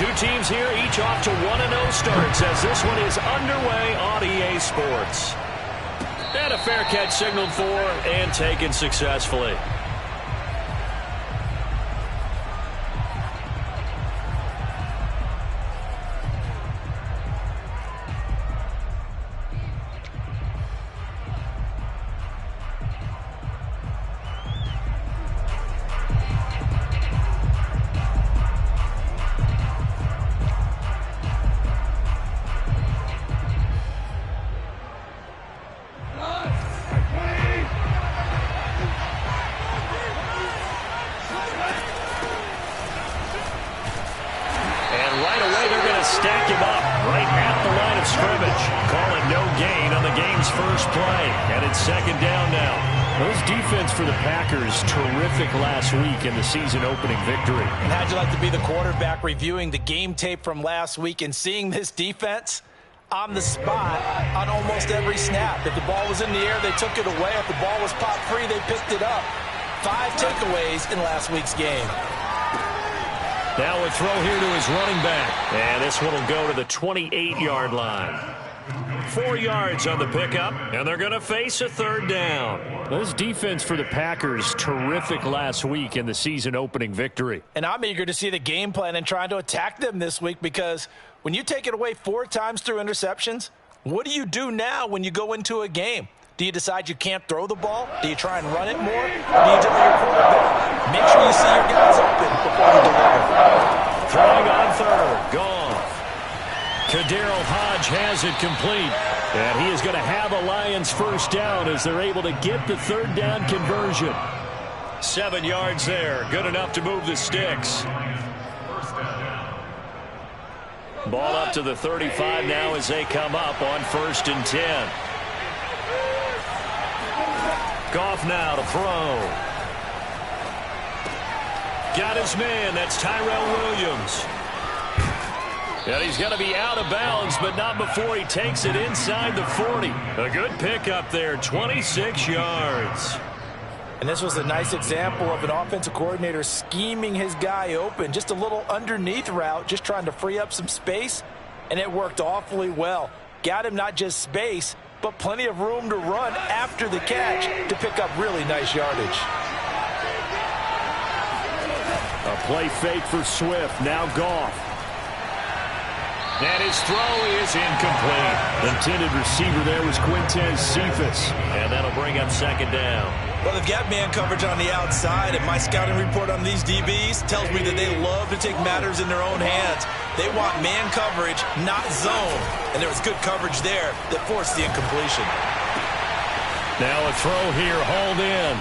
Two teams here, each off to 1-0 starts as this one is underway on EA Sports. And a fair catch signaled for and taken successfully. Stack him up right at the line of scrimmage. Call it no gain on the game's first play. And it's second down now. Those defense for the Packers, terrific last week in the season opening victory. And how'd you like to be the quarterback reviewing the game tape from last week and seeing this defense on the spot on almost every snap? If the ball was in the air, they took it away. If the ball was popped free, they picked it up. 5 takeaways in last week's game. Now a throw here to his running back. And this one will go to the 28-yard line. 4 yards on the pickup, and they're going to face a third down. This defense for the Packers, terrific last week in the season opening victory. And I'm eager to see the game plan and trying to attack them this week, because when you take it away 4 times through interceptions, what do you do now when you go into a game? Do you decide you can't throw the ball? Do you try and run it more? Or do you delay your quarterback? Make sure you see your guys open before you deliver. Throwing on third. Gone. Kadarrell Hodge has it complete. And he is going to have a Lions first down as they're able to get the third down conversion. 7 yards there. Good enough to move the sticks. Ball up to the 35 now as they come up on 1st and 10. Goff now to throw. Got his man. That's Tyrell Williams. And he's going to be out of bounds, but not before he takes it inside the 40. A good pickup there, 26 yards. And this was a nice example of an offensive coordinator scheming his guy open. Just a little underneath route, just trying to free up some space, and it worked awfully well. Got him not just space, but plenty of room to run after the catch to pick up really nice yardage. A play fake for Swift. Now Goff. And his throw is incomplete. The intended receiver there was Quintez Cephas. And that'll bring up second down. Well, they've got man coverage on the outside, and my scouting report on these DBs tells me that they love to take matters in their own hands. They want man coverage, not zone. And there was good coverage there that forced the incompletion. Now a throw here, hauled in.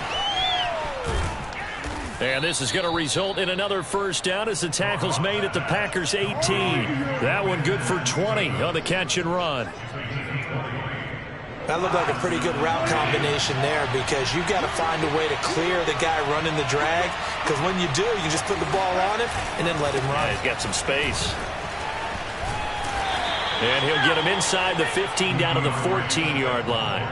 And this is going to result in another first down as the tackle's made at the Packers' 18. That one good for 20 on the catch and run. That looked like a pretty good route combination there, because you've got to find a way to clear the guy running the drag, because when you do, you can just put the ball on him and then let him run. Yeah, he's got some space. And he'll get him inside the 15 down to the 14-yard line.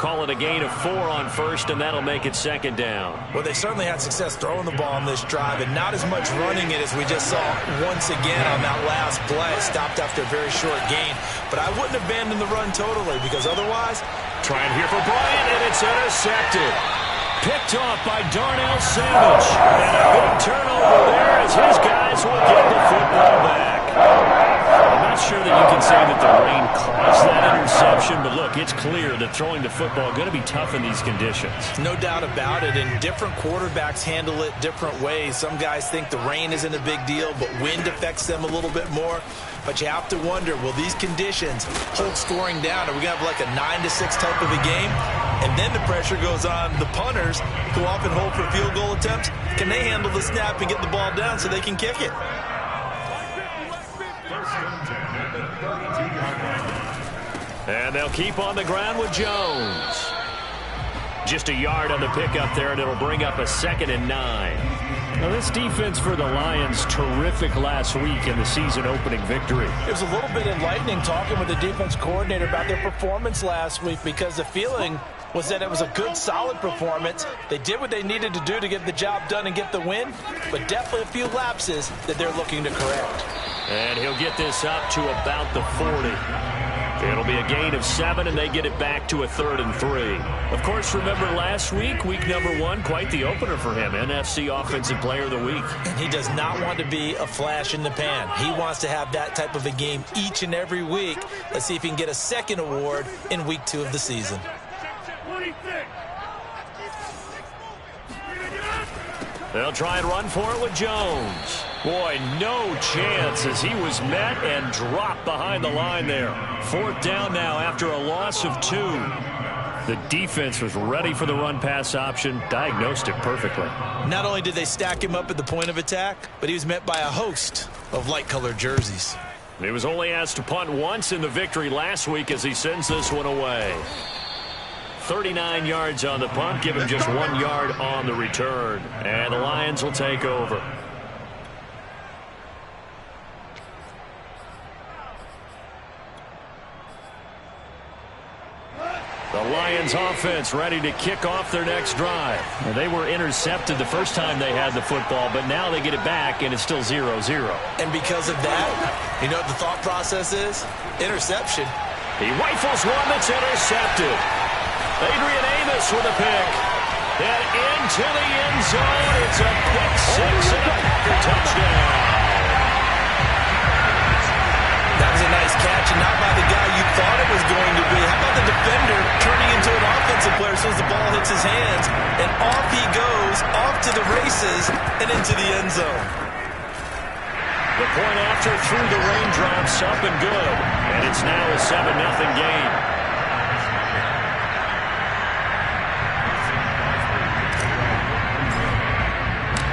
Call it a gain of 4 on first, and that'll make it second down. Well, they certainly had success throwing the ball on this drive, and not as much running it as we just saw once again on that last play. Stopped after a very short gain. But I wouldn't abandon the run totally, because otherwise... Trying here for Bryant, and it's intercepted. Picked off by Darnell Savage. And a big turnover there as his guys will get the football back. I'm not sure that you can say that the rain caused that interception, but look, it's clear that throwing the football is going to be tough in these conditions. No doubt about it, and different quarterbacks handle it different ways. Some guys think the rain isn't a big deal, but wind affects them a little bit more. But you have to wonder, will these conditions hold scoring down? Are we going to have like a 9-6 type of a game? And then the pressure goes on the punters, who often hold for field goal attempts. Can they handle the snap and get the ball down so they can kick it? And they'll keep on the ground with Jones. Just a yard on the pickup there, and it'll bring up a 2nd and 9. Well, this defense for the Lions, terrific last week in the season-opening victory. It was a little bit enlightening talking with the defense coordinator about their performance last week, because the feeling was that it was a good, solid performance. They did what they needed to do to get the job done and get the win, but definitely a few lapses that they're looking to correct. And he'll get this up to about the 40. It'll be a gain of 7, and they get it back to a 3rd and 3. Of course, remember last week, week number 1, quite the opener for him, NFC Offensive Player of the Week. And he does not want to be a flash in the pan. He wants to have that type of a game each and every week. Let's see if he can get a second award in week 2 of the season. They'll try and run for it with Jones. Boy, no chance as he was met and dropped behind the line there. 4th down now after a loss of 2. The defense was ready for the run-pass option, diagnosed it perfectly. Not only did they stack him up at the point of attack, but he was met by a host of light-colored jerseys. He was only asked to punt once in the victory last week as he sends this one away. 39 yards on the punt, give him just 1 yard on the return. And the Lions will take over. The Lions offense ready to kick off their next drive. Well, they were intercepted the first time they had the football, but now they get it back, and it's still 0-0. And because of that, you know what the thought process is? Interception. He rifles one that's intercepted. Adrian Amos with a pick. And into the end zone. It's a pick 6 and a Packer touchdown. That was a nice catch, and not by the guy you thought it was going to be. How about the defender turning into an offensive player as soon as the ball hits his hands, and off he goes, off to the races, and into the end zone. The point after through the raindrops, up and good. And it's now a 7-0 game.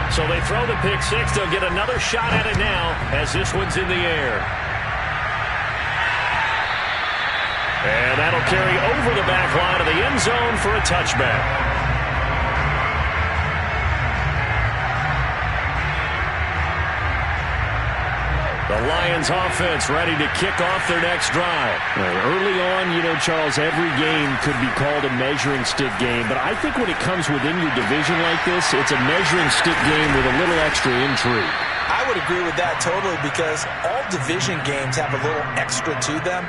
So they throw the pick 6. They'll get another shot at it now as this one's in the air. And that'll carry over the back line of the end zone for a touchback. The Lions offense ready to kick off their next drive. Early on, you know, Charles, every game could be called a measuring stick game. But I think when it comes within your division like this, it's a measuring stick game with a little extra intrigue. I would agree with that totally, because all division games have a little extra to them.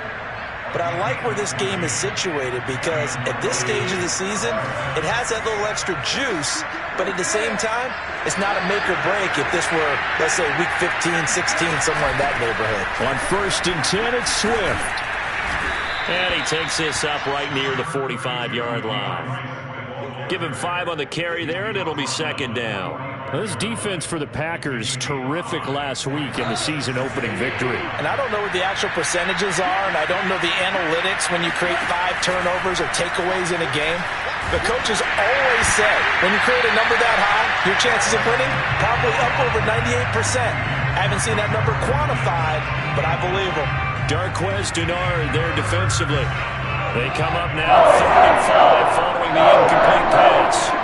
But I like where this game is situated, because at this stage of the season, it has that little extra juice, but at the same time, it's not a make or break if this were, let's say, week 15, 16, somewhere in that neighborhood. On 1st and 10, it's Swift. And he takes this up right near the 45-yard line. Give him 5 on the carry there, and it'll be 2nd down. This defense for the Packers, terrific last week in the season-opening victory. And I don't know what the actual percentages are, and I don't know the analytics when you create 5 turnovers or takeaways in a game. The coaches always say, when you create a number that high, your chances of winning probably up over 98%. I haven't seen that number quantified, but I believe them. Darquez Denard there defensively. They come up now 3rd and 5 following the incomplete pass.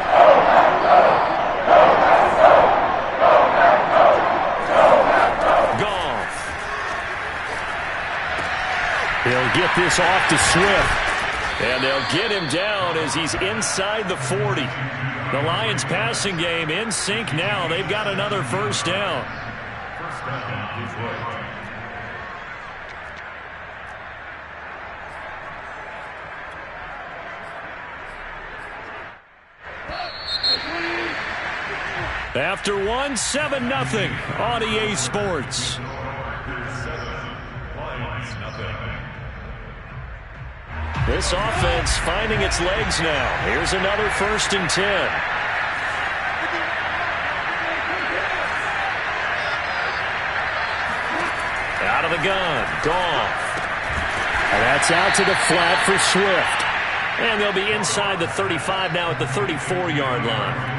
He'll get this off to Swift. And they'll get him down as he's inside the 40. The Lions passing game in sync now. They've got another 1st down. First down, Detroit. After 1, 7-0 on EA Sports. This offense finding its legs now. Here's another 1st and 10. Out of the gun. Goff. And that's out to the flat for Swift. And they'll be inside the 35 now at the 34-yard line.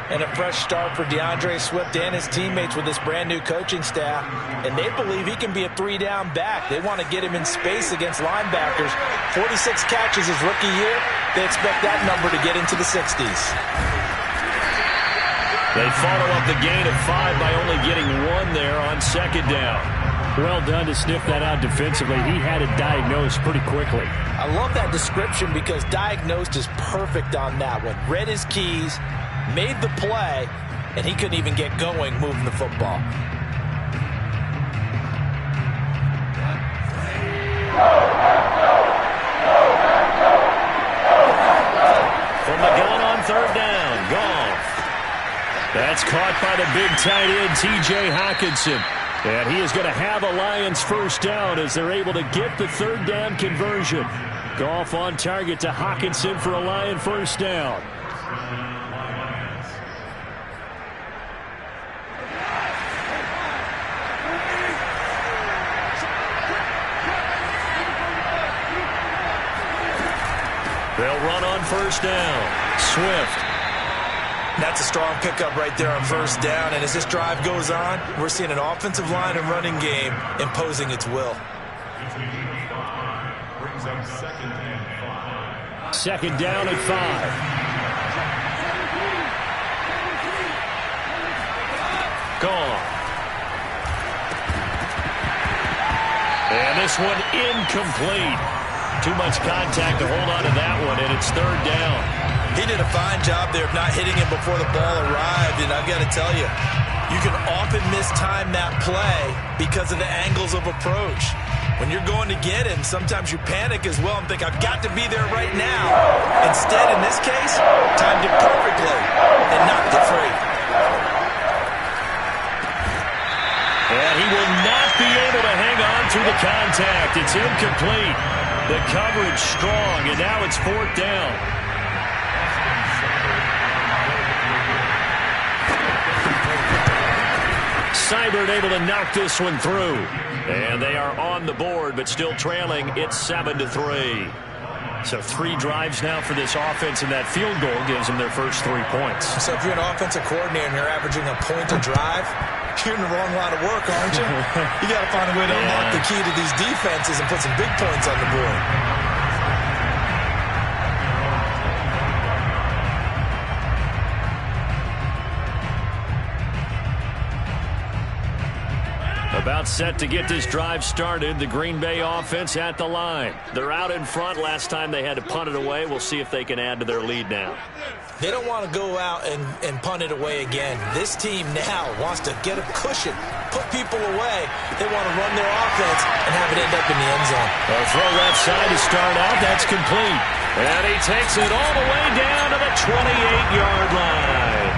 And a fresh start for DeAndre Swift and his teammates with this brand-new coaching staff. And they believe he can be a 3-down back. They want to get him in space against linebackers. 46 catches his rookie year. They expect that number to get into the 60s. They follow up the gain of 5 by only getting 1 there on second down. Well done to sniff that out defensively. He had it diagnosed pretty quickly. I love that description because diagnosed is perfect on that one. Read his keys, made the play, and he couldn't even get going moving the football. From the gun on third down, Goff. That's caught by the big tight end, T.J. Hockenson. And he is going to have a Lions first down as they're able to get the third down conversion. Goff on target to Hockenson for a Lion first down. They'll run on first down. Swift. That's a strong pickup right there on first down. And as this drive goes on, we're seeing an offensive line and running game imposing its will. Brings up second and 5. Second down at 5. Gone. And this one incomplete. Too much contact to hold on to that one, and it's third down. He did a fine job there of not hitting him before the ball arrived, and I've got to tell you, you can often mistime that play because of the angles of approach. When you're going to get him, sometimes you panic as well and think, I've got to be there right now. Instead, in this case, timed it perfectly and knocked it free. And he will not be able to hang on through the contact. It's incomplete. The coverage strong, and now it's fourth down. Seibert able to knock this one through. And they are on the board, but still trailing. It's 7-3. So 3 drives now for this offense, and that field goal gives them their first 3 points. So if you're an offensive coordinator and you're averaging a point a drive, you're in the wrong line of work, aren't you? You got to find a way to unlock the key to these defenses and put some big points on the board. About set to get this drive started. The Green Bay offense at the line. They're out in front. Last time they had to punt it away. We'll see if they can add to their lead now. They don't want to go out and punt it away again. This team now wants to get a cushion, put people away. They want to run their offense and have it end up in the end zone. They'll throw that side to start out. That's complete. And he takes it all the way down to the 28-yard line.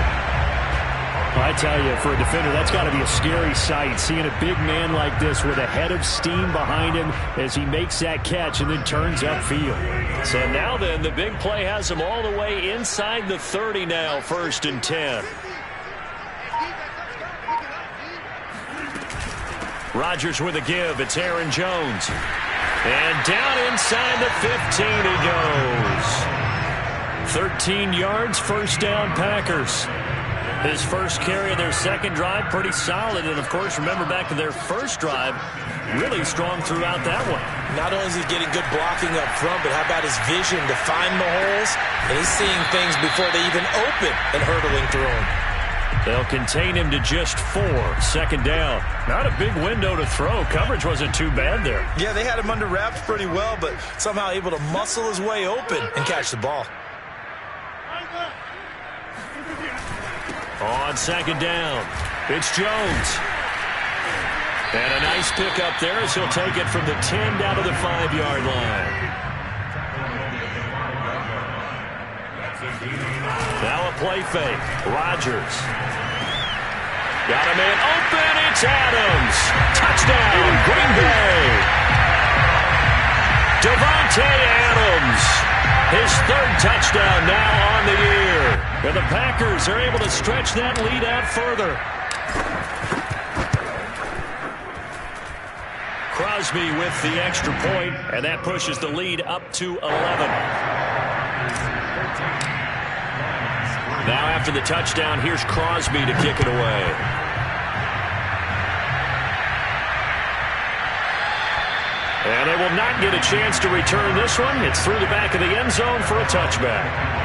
I tell you, for a defender, that's got to be a scary sight, seeing a big man like this with a head of steam behind him as he makes that catch and then turns upfield. So now then, the big play has him all the way inside the 30 now, 1st and 10. Rodgers with a give. It's Aaron Jones. And down inside the 15 he goes. 13 yards, first down, Packers. His first carry of their second drive, pretty solid. And, of course, remember back to their first drive, really strong throughout that one. Not only is he getting good blocking up front, but how about his vision to find the holes? And he's seeing things before they even open and hurtling through them. They'll contain him to just 4, second down. Not a big window to throw. Coverage wasn't too bad there. Yeah, they had him under wraps pretty well, but somehow able to muscle his way open and catch the ball. On second down, it's Jones. And a nice pickup there as he'll take it from the 10 down to the 5-yard line. Now a play fake. Rodgers. Got a man open. It's Adams. Touchdown, Green Bay. Devontae Adams. His 3rd touchdown now on the year. And the Packers are able to stretch that lead out further. Crosby with the extra point, and that pushes the lead up to 11. Now after the touchdown, here's Crosby to kick it away. And they will not get a chance to return this one. It's through the back of the end zone for a touchback.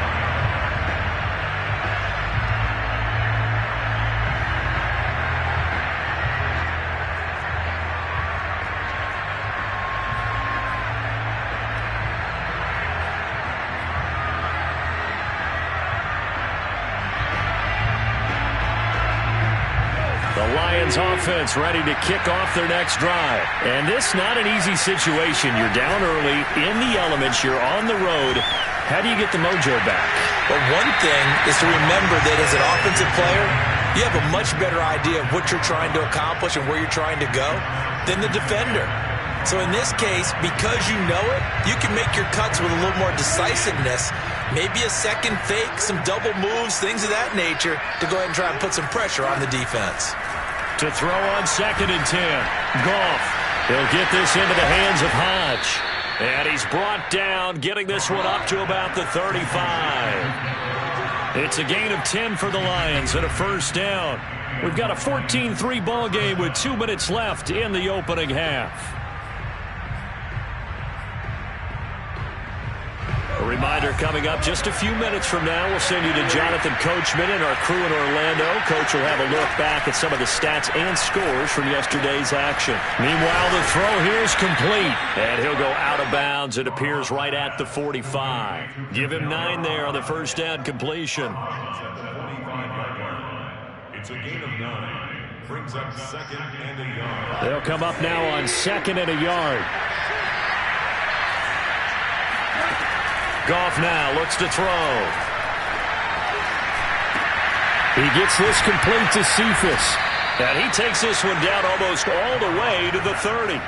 The Lions offense ready to kick off their next drive. And this not an easy situation. You're down early, in the elements, you're on the road. How do you get the mojo back? Well, one thing is to remember that as an offensive player, you have a much better idea of what you're trying to accomplish and where you're trying to go than the defender. So in this case, because you know it, you can make your cuts with a little more decisiveness. Maybe a second fake, some double moves, things of that nature to go ahead and try and put some pressure on the defense. To throw on 2nd and 10. Goff. He'll get this into the hands of Hodge. And he's brought down, getting this one up to about the 35. It's a gain of 10 for the Lions and a first down. We've got a 14-3 ball game with 2 minutes left in the opening half. A reminder coming up just a few minutes from now. We'll send you to Jonathan Coachman and our crew in Orlando. Coach will have a look back at some of the stats and scores from yesterday's action. Meanwhile, the throw here is complete. And he'll go out of bounds. It appears right at the 45. Give him 9 there on the first down completion. It's a gain of 9. Brings up 2nd and a yard. They'll come up now on 2nd and a yard. Goff now looks to throw. He gets this complete to Cephas. And he takes this one down almost all the way to the 30.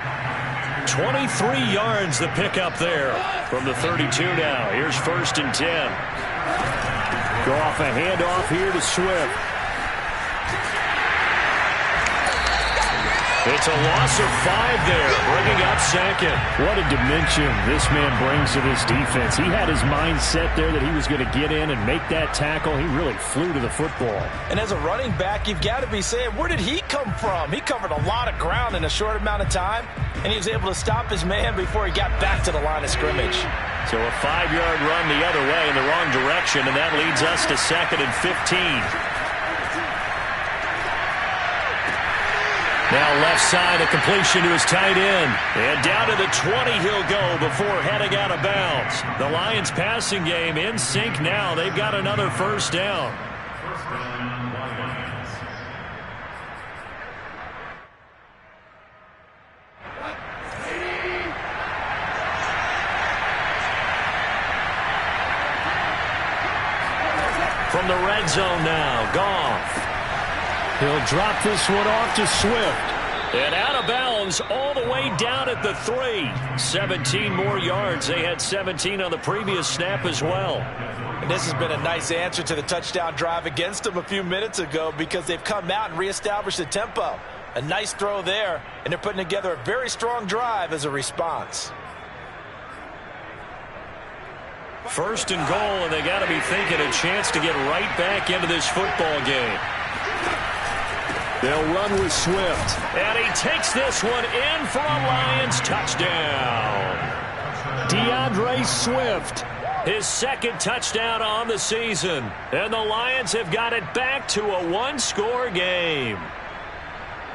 23 yards the pickup there from the 32 now. Here's 1st and 10. Goff a handoff here to Swift. It's a loss of 5 there, bringing up 2nd. What a dimension this man brings to this defense. He had his mind set there that he was going to get in and make that tackle. He really flew to the football. And as a running back, you've got to be saying, where did he come from? He covered a lot of ground in a short amount of time, and he was able to stop his man before he got back to the line of scrimmage. So a 5-yard run the other way in the wrong direction, and that leads us to 2nd and 15. Now left side, a completion to his tight end. And down to the 20 he'll go before heading out of bounds. The Lions passing game in sync now. They've got another first down. First down, Lions. From the red zone now, Goff. He'll drop this one off to Swift. And out of bounds all the way down at the 3. 17 more yards. They had 17 on the previous snap as well. And this has been a nice answer to the touchdown drive against them a few minutes ago because they've come out and reestablished the tempo. A nice throw there, and they're putting together a very strong drive as a response. 1st and goal, and they got to be thinking a chance to get right back into this football game. They'll run with Swift. And he takes this one in for a Lions touchdown. DeAndre Swift, his 2nd touchdown on the season. And the Lions have got it back to a 1-score game.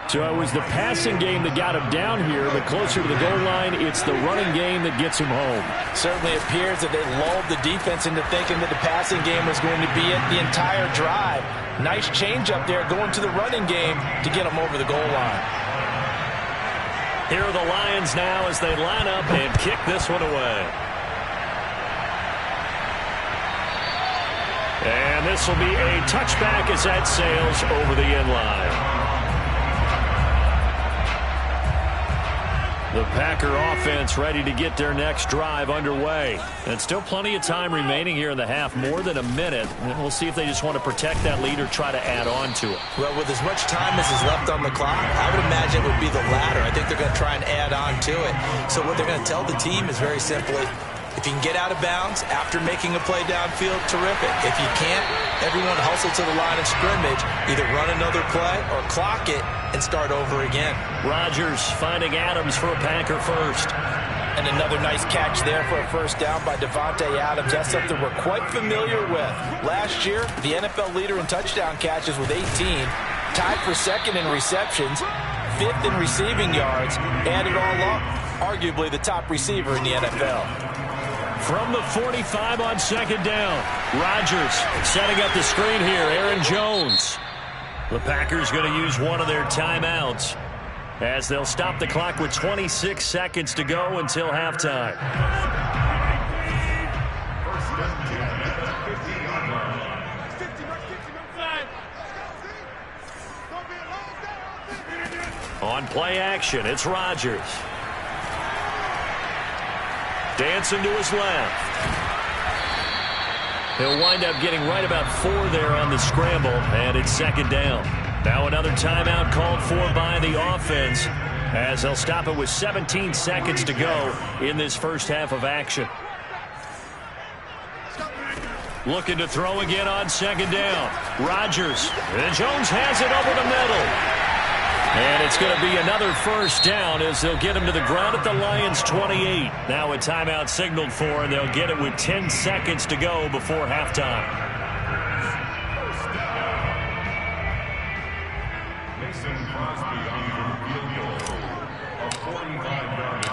So it was the passing game that got him down here, but closer to the goal line, it's the running game that gets him home. Certainly appears that they lulled the defense into thinking that the passing game was going to be it the entire drive. Nice change up there going to the running game to get them over the goal line. Here are the Lions now as they line up and kick this one away. And this will be a touchback as that sails over the end line. The Packer offense ready to get their next drive underway. And still plenty of time remaining here in the half, more than a minute. And we'll see if they just want to protect that lead or try to add on to it. Well, with as much time as is left on the clock, I would imagine it would be the latter. I think they're going to try and add on to it. So what they're going to tell the team is very simply, if you can get out of bounds after making a play downfield, terrific. If you can't, everyone hustle to the line of scrimmage, either run another play or clock it and start over again. Rodgers finding Adams for a Packer first. And another nice catch there for a first down by Devontae Adams. That's something we're quite familiar with. Last year, the NFL leader in touchdown catches with 18, tied for 2nd in receptions, 5th in receiving yards, and it all up, arguably the top receiver in the NFL. From the 45 on 2nd down, Rodgers setting up the screen here. Aaron Jones. The Packers going to use one of their timeouts as they'll stop the clock with 26 seconds to go until halftime. On play action, it's Rodgers. Dancing to his left. He'll wind up getting right about 4 there on the scramble, and it's second down. Now another timeout called for by the offense as they'll stop it with 17 seconds to go in this first half of action. Looking to throw again on second down. Rodgers. And Jones has it over the middle. And it's going to be another first down as they'll get him to the ground at the Lions' 28. Now a timeout signaled for, and they'll get it with 10 seconds to go before halftime. Mason Crosby on the field goal of 45 yards.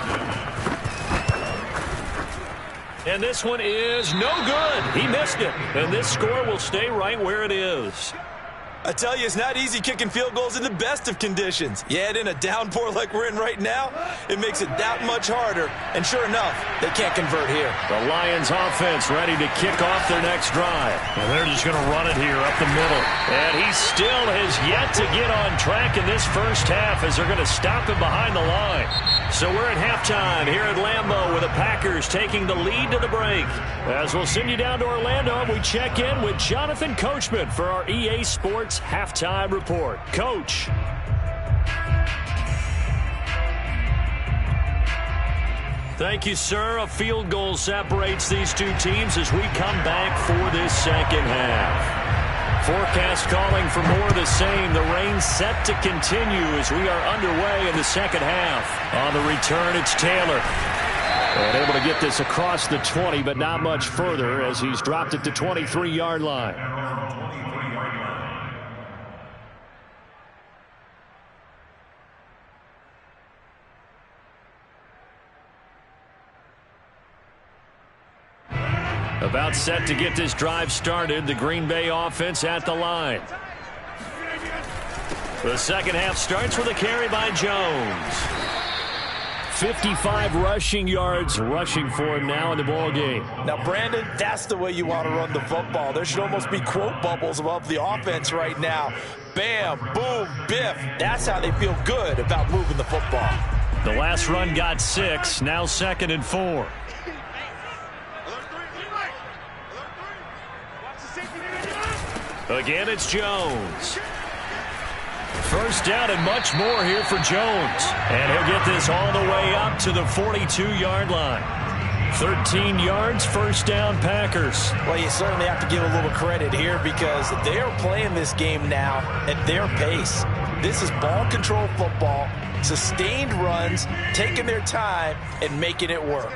And this one is no good. He missed it. And this score will stay right where it is. I tell you, it's not easy kicking field goals in the best of conditions. You add in a downpour like we're in right now, it makes it that much harder. And sure enough, they can't convert here. The Lions offense ready to kick off their next drive. And they're just going to run it here up the middle. And he still has yet to get on track in this first half as they're going to stop him behind the line. So we're at halftime here at Lambeau with the Packers taking the lead to the break. As we'll send you down to Orlando, we check in with Jonathan Coachman for our EA Sports Halftime Report. Coach. Thank you, sir. A field goal separates these two teams as we come back for this second half. Forecast calling for more of the same. The rain set to continue as we are underway in the second half. On the return, it's Taylor. And able to get this across the 20, but not much further as he's dropped it to 23-yard line. About set to get this drive started. The Green Bay offense at the line. The second half starts with a carry by Jones. 55 rushing yards rushing for him now in the ball game. Now, Brandon, that's the way you want to run the football. There should almost be quote bubbles above the offense right now. Bam, boom, biff. That's how they feel good about moving the football. The last run got 6. Now 2nd and 4. Again, it's Jones. First down and much more here for Jones. And he'll get this all the way up to the 42-yard line. 13 yards, first down, Packers. Well, you certainly have to give a little credit here because they are playing this game now at their pace. This is ball control football, sustained runs, taking their time, and making it work.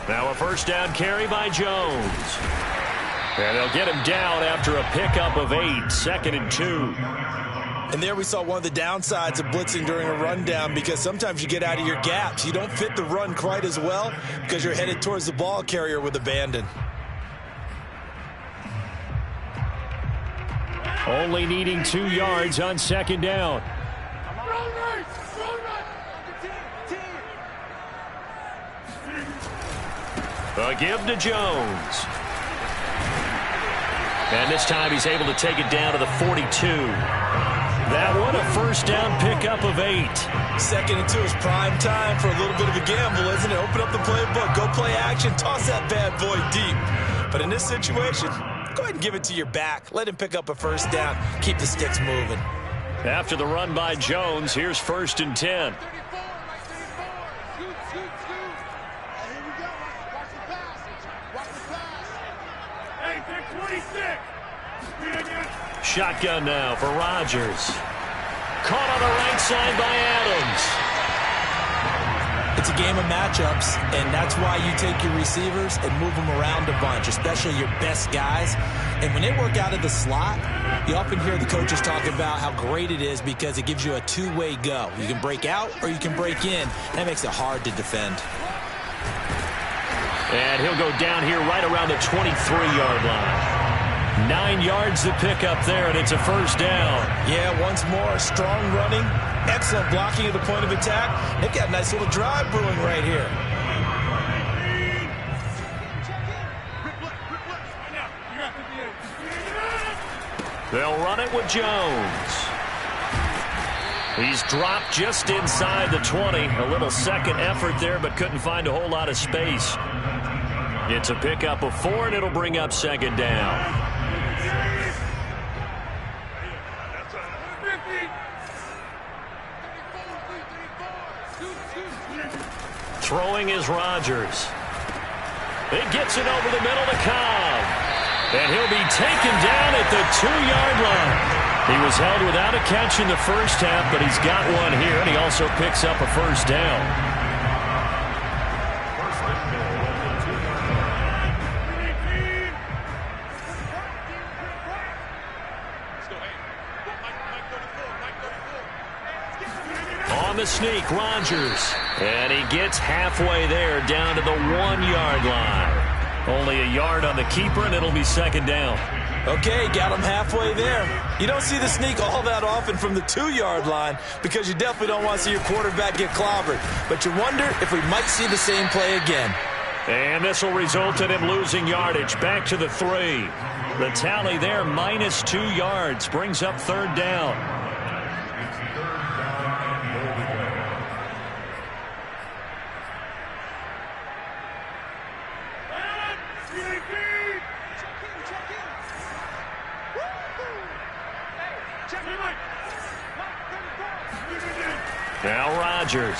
Now a first down carry by Jones. And they'll get him down after a pickup of 8, 2nd and 2. And there we saw one of the downsides of blitzing during a rundown because sometimes you get out of your gaps. You don't fit the run quite as well because you're headed towards the ball carrier with abandon. Only needing 2 yards on second down. A give to Jones. And this time he's able to take it down to the 42. That one a first down pickup of 8. 2nd and 2 is prime time for a little bit of a gamble, isn't it? Open up the playbook, go play action, toss that bad boy deep. But in this situation, go ahead and give it to your back. Let him pick up a first down. Keep the sticks moving. After the run by Jones, here's 1st and 10. Shotgun now for Rodgers. Caught on the right side by Adams. It's a game of matchups, and that's why you take your receivers and move them around a bunch, especially your best guys. And when they work out of the slot, you often hear the coaches talk about how great it is because it gives you a two-way go. You can break out or you can break in. That makes it hard to defend. And he'll go down here right around the 23-yard line. 9 yards to pick up there, and it's a first down. Yeah, once more, strong running, excellent blocking at the point of attack. They've got a nice little drive brewing right here. They'll run it with Jones. He's dropped just inside the 20. A little second effort there, but couldn't find a whole lot of space. It's a pickup of 4, and it'll bring up second down. Throwing is Rodgers. It gets it over the middle to Cobb. And he'll be taken down at the 2-yard line. He was held without a catch in the first half, but he's got one here, and he also picks up a first down. On the sneak, Rodgers. And he gets halfway there, down to the 1-yard line. Only a yard on the keeper, and it'll be second down. Okay, got him halfway there. You don't see the sneak all that often from the 2-yard line because you definitely don't want to see your quarterback get clobbered. But you wonder if we might see the same play again. And this will result in him losing yardage. Back to the 3. The tally there, minus 2 yards, brings up third down. Now Rodgers.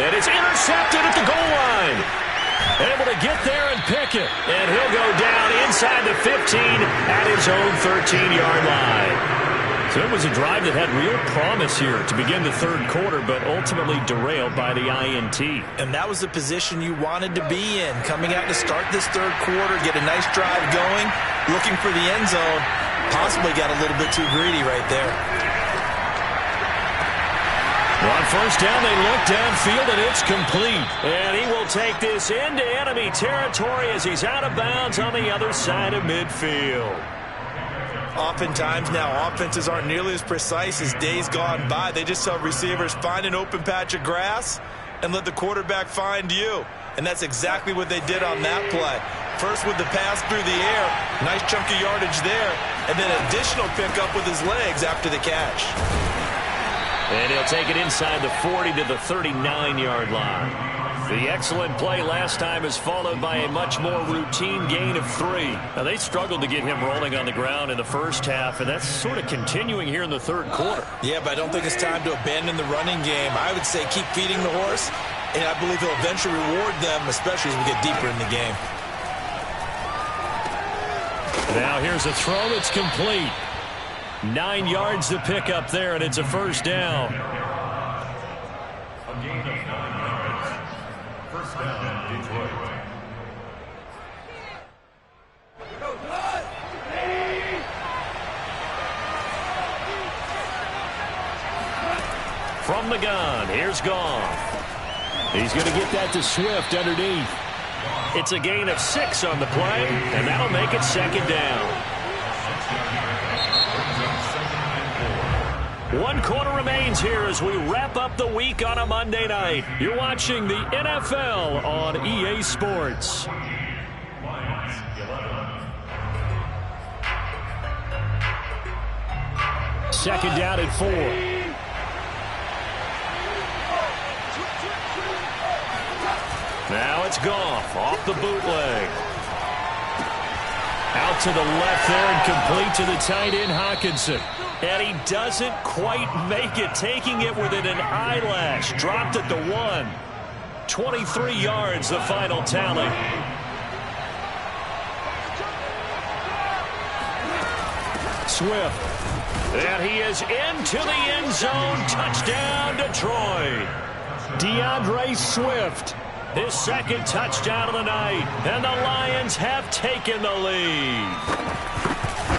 And it's intercepted at the goal line. Able to get there and pick it. And he'll go down inside the 15 at his own 13-yard line. So it was a drive that had real promise here to begin the third quarter, but ultimately derailed by the INT. And that was the position you wanted to be in. Coming out to start this third quarter, get a nice drive going, looking for the end zone. Possibly got a little bit too greedy right there. On first down, they look downfield, and it's complete. And he will take this into enemy territory as he's out of bounds on the other side of midfield. Oftentimes now, offenses aren't nearly as precise as days gone by. They just tell receivers, find an open patch of grass and let the quarterback find you. And that's exactly what they did on that play. First with the pass through the air, nice chunky yardage there, and then additional pickup with his legs after the catch. And he'll take it inside the 40 to the 39-yard line. The excellent play last time is followed by a much more routine gain of 3. Now, they struggled to get him rolling on the ground in the first half, and that's sort of continuing here in the third quarter. Yeah, but I don't think it's time to abandon the running game. I would say keep feeding the horse, and I believe he'll eventually reward them, especially as we get deeper in the game. Now here's a throw that's complete. 9 yards to pick up there, and it's a first down. A gain of 9 yards. First down, Detroit. From the gun, here's Goff. He's going to get that to Swift underneath. It's a gain of 6 on the play, and that'll make it second down. 1 quarter remains here as we wrap up the week on a Monday night. You're watching the NFL on EA Sports. Second down and 4. Now it's Goff off the bootleg. Out to the left there and complete to the tight end Hockenson. And he doesn't quite make it, taking it within an eyelash. Dropped at the 1. 23 yards, the final tally. Swift. And he is into the end zone. Touchdown, Detroit. DeAndre Swift. His second touchdown of the night. And the Lions have taken the lead.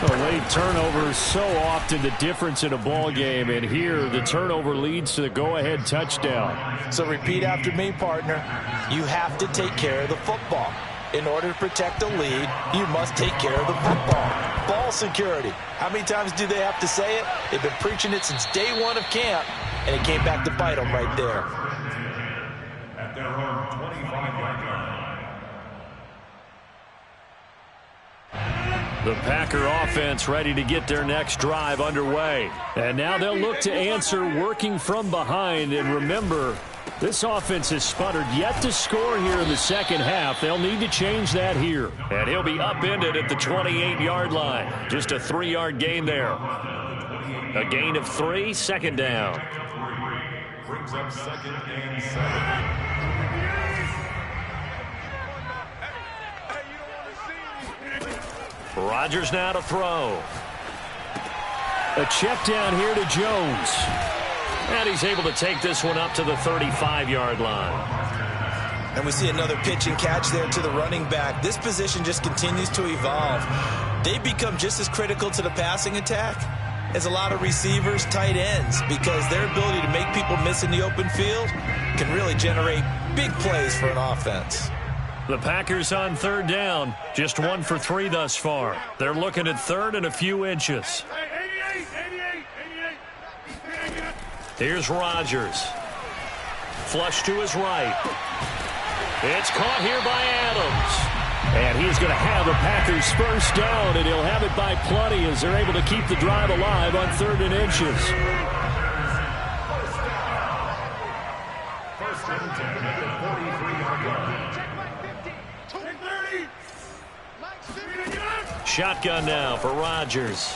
The late turnover is so often the difference in a ball game, and here the turnover leads to the go-ahead touchdown. So repeat after me, partner. You have to take care of the football. In order to protect a lead, you must take care of the football. Ball security. How many times do they have to say it? They've been preaching it since day one of camp, and it came back to bite them right there. At their own 25-yard line. The Packer offense ready to get their next drive underway. And now they'll look to answer working from behind. And remember, this offense has sputtered yet to score here in the second half. They'll need to change that here. And he'll be upended at the 28-yard line. Just a 3-yard gain there. A gain of 3, second down. Brings up 2nd and 7. Rodgers now to throw. A check down here to Jones. And he's able to take this one up to the 35-yard line. And we see another pitch and catch there to the running back. This position just continues to evolve. They've become just as critical to the passing attack as a lot of receivers, tight ends, because their ability to make people miss in the open field can really generate big plays for an offense. The Packers on 3rd down, just 1 for 3 thus far. They're looking at 3rd and a few inches. Here's Rodgers. Flush to his right. It's caught here by Adams. And he's going to have the Packers first down, and he'll have it by plenty as they're able to keep the drive alive on 3rd and inches. First and 10 at the 43-yard line. Shotgun now for Rodgers.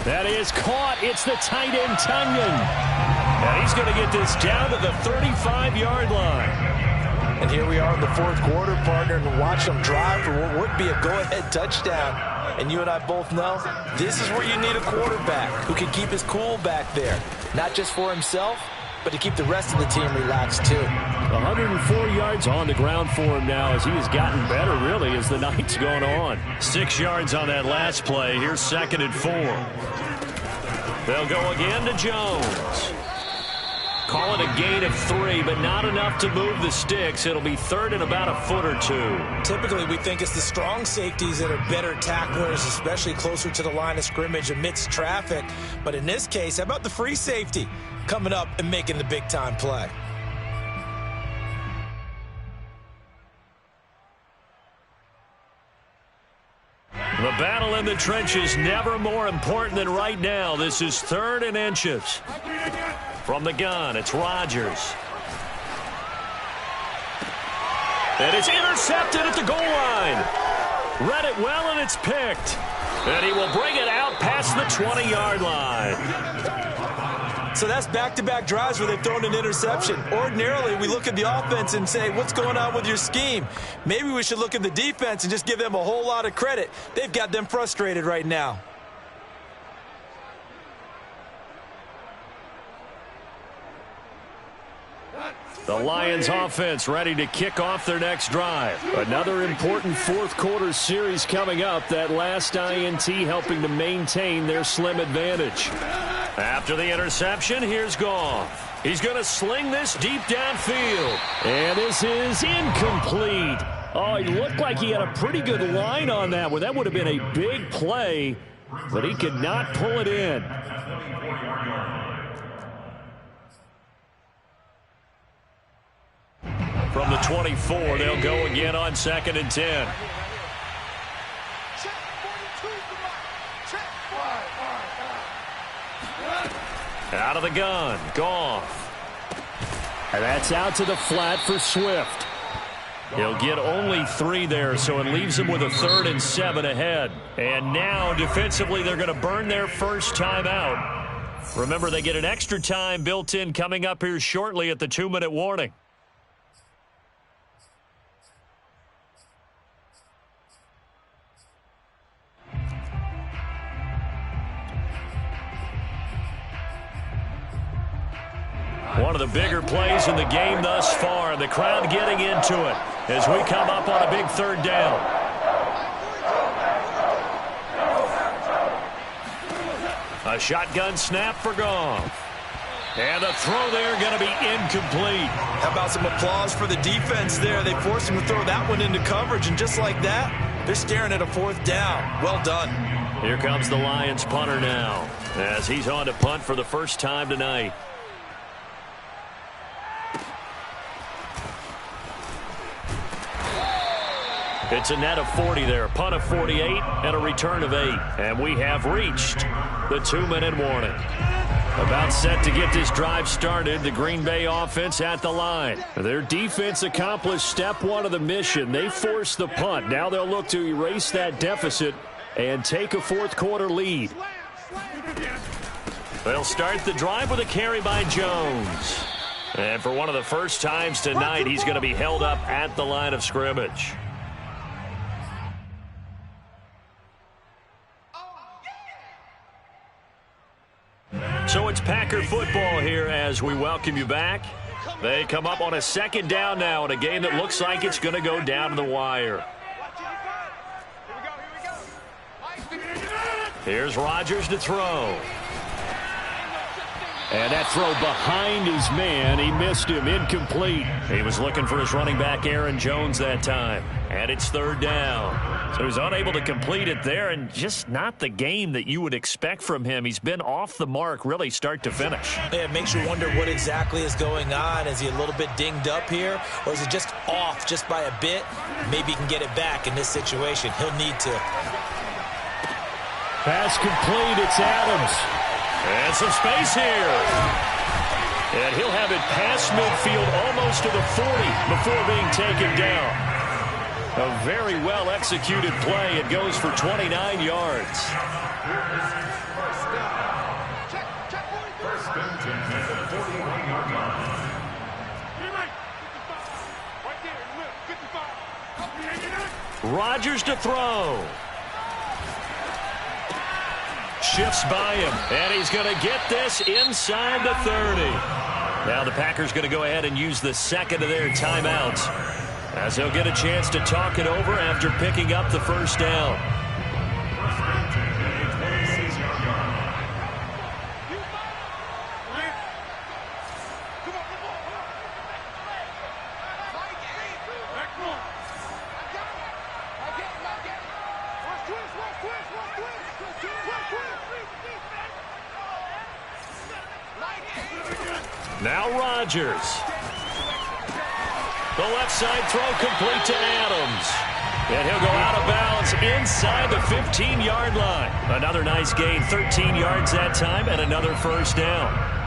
That is caught. It's the tight end, Tunyon. And he's going to get this down to the 35-yard line. And here we are in the 4th quarter, partner, and watch them drive for what would be a go-ahead touchdown. And you and I both know this is where you need a quarterback who can keep his cool back there. Not just for himself, but to keep the rest of the team relaxed too. 104 yards on the ground for him now as he has gotten better, really, as the night's gone on. 6 yards on that last play. Here's 2nd and 4. They'll go again to Jones. Call it a gain of 3, but not enough to move the sticks. It'll be 3rd and about a foot or 2. Typically, we think it's the strong safeties that are better tacklers, especially closer to the line of scrimmage amidst traffic. But in this case, how about the free safety coming up and making the big-time play? The battle in the trenches never more important than right now. This is 3rd and inches. From the gun, it's Rodgers. And it's intercepted at the goal line. Read it well, and it's picked. And he will bring it out past the 20-yard line. So that's back-to-back drives where they've thrown an interception. Ordinarily, we look at the offense and say, what's going on with your scheme? Maybe we should look at the defense and just give them a whole lot of credit. They've got them frustrated right now. The Lions offense ready to kick off their next drive. Another important 4th quarter series coming up. That last INT helping to maintain their slim advantage. After the interception, here's Goff. He's going to sling this deep downfield. And this is incomplete. Oh, he looked like he had a pretty good line on that one. That would have been a big play, but he could not pull it in. From the 24, they'll go again on 2nd and 10. Out of the gun, Goff. And that's out to the flat for Swift. He'll get only 3 there, so it leaves him with a 3rd and 7 ahead. And now, defensively, they're going to burn their first time out. Remember, they get an extra time built in coming up here shortly at the 2-minute warning. One of the bigger plays in the game thus far. The crowd getting into it as we come up on a big 3rd down. A shotgun snap for Goff. And the throw there going to be incomplete. How about some applause for the defense there? They forced him to throw that one into coverage, and just like that, they're staring at a 4th down. Well done. Here comes the Lions punter now, as he's on to punt for the first time tonight. It's a net of 40 there, punt of 48, and a return of 8. And we have reached the 2-minute warning. About set to get this drive started, the Green Bay offense at the line. Their defense accomplished step 1 of the mission. They forced the punt. Now they'll look to erase that deficit and take a 4th quarter lead. They'll start the drive with a carry by Jones. And for one of the first times tonight, he's going to be held up at the line of scrimmage. So it's Packer football here as we welcome you back. They come up on a 2nd down now in a game that looks like it's going to go down to the wire. Here's Rodgers to throw. And that throw behind his man. He missed him. Incomplete. He was looking for his running back, Aaron Jones, that time. And it's 3rd down. So he's unable to complete it there, and just not the game that you would expect from him. He's been off the mark, really, start to finish. Yeah, it makes you wonder what exactly is going on. Is he a little bit dinged up here, or is it just off just by a bit? Maybe he can get it back in this situation. He'll need to. Pass complete. It's Adams. And some space here. And he'll have it past midfield almost to the 40 before being taken down. A very well-executed play. It goes for 29 yards. Rodgers to throw. Shifts by him, and he's going to get this inside the 30. Now the Packers going to go ahead and use the 2nd of their timeouts, as he'll get a chance to talk it over after picking up the 1st down. Now Rodgers. The left side throw complete to Adams. And he'll go out of bounds inside the 15-yard line. Another nice gain, 13 yards that time, and another 1st down.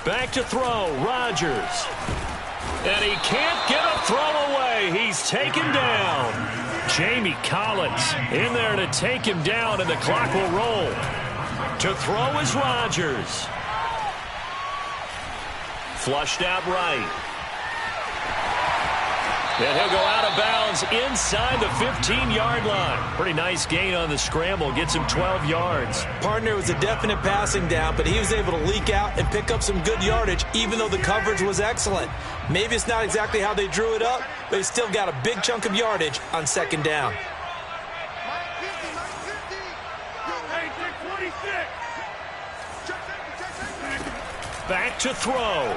Back to throw, Rodgers. And he can't get a throw away. He's taken down. Jamie Collins in there to take him down, and the clock will roll. To throw is Rodgers. Flushed out right. And he'll go out of bounds inside the 15-yard line. Pretty nice gain on the scramble. Gets him 12 yards. Partner was a definite passing down, but he was able to leak out and pick up some good yardage, even though the coverage was excellent. Maybe it's not exactly how they drew it up, but he still got a big chunk of yardage on 2nd down. Back to throw.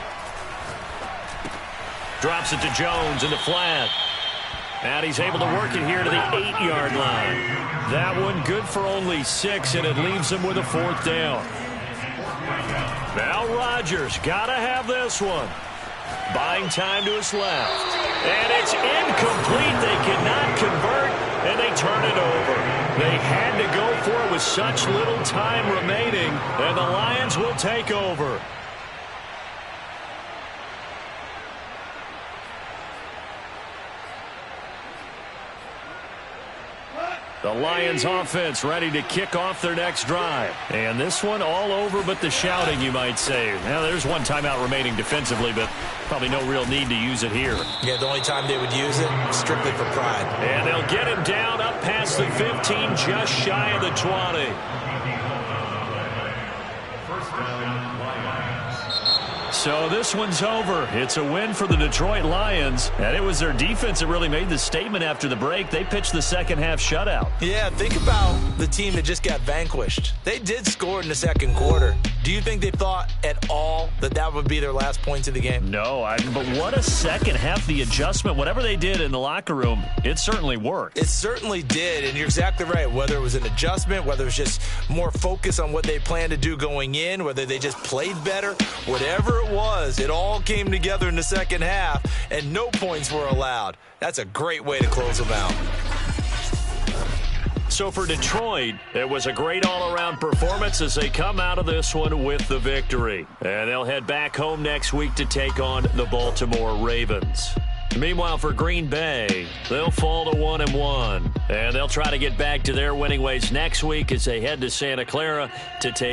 Drops it to Jones in the flat. And he's able to work it here to the 8-yard line. That one good for only 6, and it leaves him with a 4th down. Now Rodgers got to have this one. Buying time to his left. And it's incomplete. They cannot convert, and they turn it over. They had to go for it with such little time remaining, and the Lions will take over. The Lions offense ready to kick off their next drive. And this one all over but the shouting, you might say. Now, there's one timeout remaining defensively, but probably no real need to use it here. Yeah, the only time they would use it, strictly for pride. And they'll get him down up past the 15, just shy of the 20. First down, Lions. So this one's over. It's a win for the Detroit Lions, and it was their defense that really made the statement after the break. They pitched the second-half shutout. Yeah, think about the team that just got vanquished. They did score in the second quarter. Do you think they thought at all that that would be their last points of the game? No, but what a second half. The adjustment, whatever they did in the locker room, it certainly worked. It certainly did, and you're exactly right. Whether it was an adjustment, whether it was just more focus on what they planned to do going in, whether they just played better, whatever it was, it all came together in the second half, and no points were allowed. That's a great way to close them out. So for Detroit, it was a great all-around performance as they come out of this one with the victory. And they'll head back home next week to take on the Baltimore Ravens. Meanwhile, for Green Bay, they'll fall to 1-1. And they'll try to get back to their winning ways next week as they head to Santa Clara to take